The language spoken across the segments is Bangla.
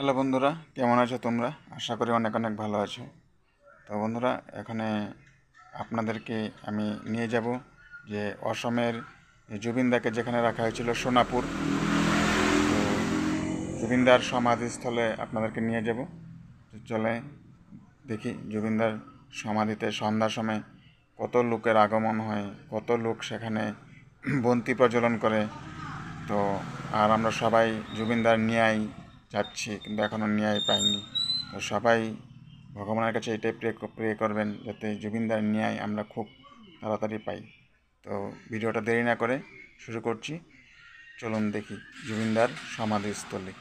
হ্যালো বন্ধুরা, কেমন আছো তোমরা? আশা করি অনেক অনেক ভালো আছো। তো বন্ধুরা, এখানে আপনাদেরকে আমি নিয়ে যাব যে অসমের জুবিনদাকে যেখানে রাখা হয়েছিল সোনাপুর। তো জুবিনদার সমাধিস্থলে আপনাদেরকে নিয়ে যাব। তো চলে দেখি জুবিনদার সমাধিতে সন্ধ্যার সময় কত লোকের আগমন হয়, কত লোক সেখানে বন্তি প্রজ্বলন করে। তো আর আমরা সবাই জুবিনদার ন্যায় যাচ্ছি, কিন্তু এখনও ন্যায় পাইনি। তো সবাই ভগবানের কাছে এটাই প্রে করবেন যাতে জুবিনদার ন্যায় আমরা খুব তাড়াতাড়ি পাই। তো ভিডিওটা দেরি না করে শুরু করছি। চলুন দেখি জুবিনদার সমাধিস্থলে।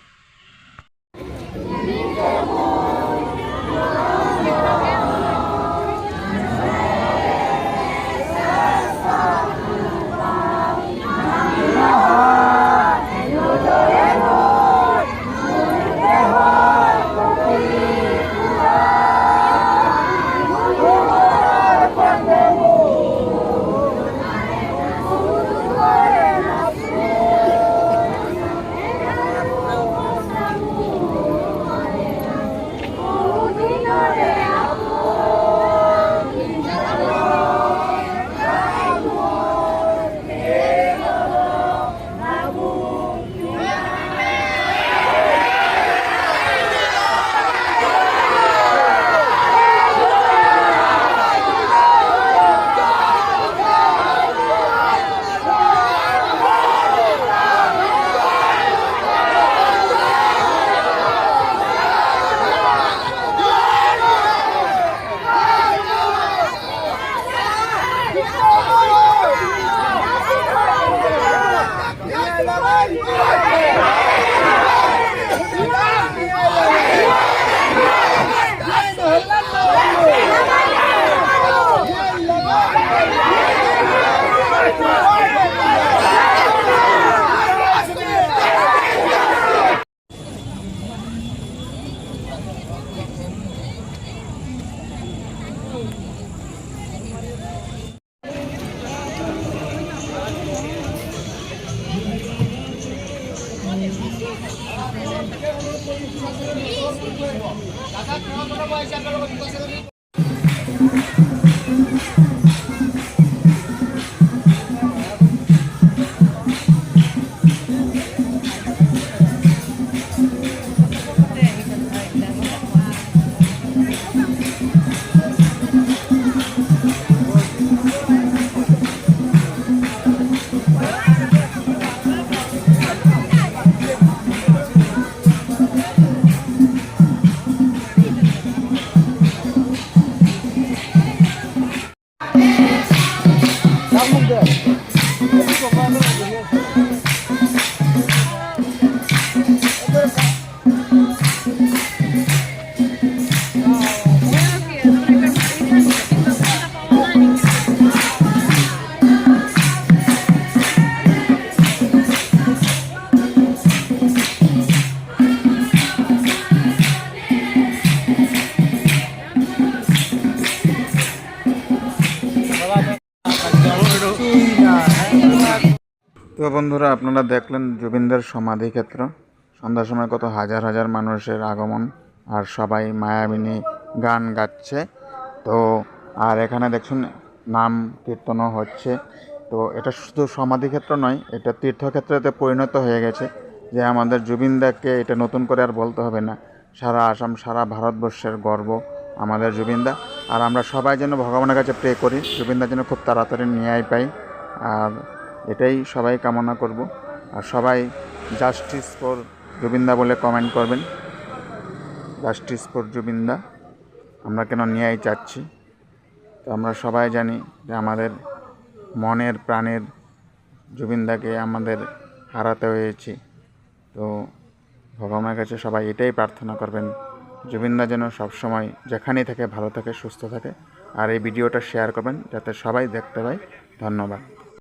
তো বন্ধুরা, আপনারা দেখলেন জুবিনদার সমাধিক্ষেত্র। সন্ধ্যার সময় কত হাজার হাজার মানুষের আগমন, আর সবাই মায়াবিনী গান গাচ্ছে। তো আর এখানে দেখছেন নাম কীর্তনও হচ্ছে। তো এটা শুধু সমাধিক্ষেত্র নয়, এটা তীর্থক্ষেত্রতে পরিণত হয়ে গেছে। যে আমাদের জুবিনদাকে এটা নতুন করে আর বলতে হবে না, সারা আসাম সারা ভারতবর্ষের গর্ব আমাদের জুবিনদা। আর আমরা সবাই যেন ভগবানের কাছে প্রে করি জুবিনদা যেন খুব তাড়াতাড়ি ন্যায় পাই। আর এটাই সবাই কামনা করব। আর সবাই জাস্টিস ফর জুবিনদা বলে কমেন্ট করবেন। জাস্টিস ফর জুবিনদা, আমরা কেন ন্যায় চাচ্ছি। তো আমরা সবাই জানি যে আমাদের মনের প্রাণের জুবিনদাকে আমাদের হারাতে হয়েছে। তো ভগবানের কাছে সবাই এটাই প্রার্থনা করবেন, জুবিনদা যেন সবসময় যেখানেই থাকে ভালো থাকে, সুস্থ থাকে। আর এই ভিডিওটা শেয়ার করবেন যাতে সবাই দেখতে পায়। ধন্যবাদ।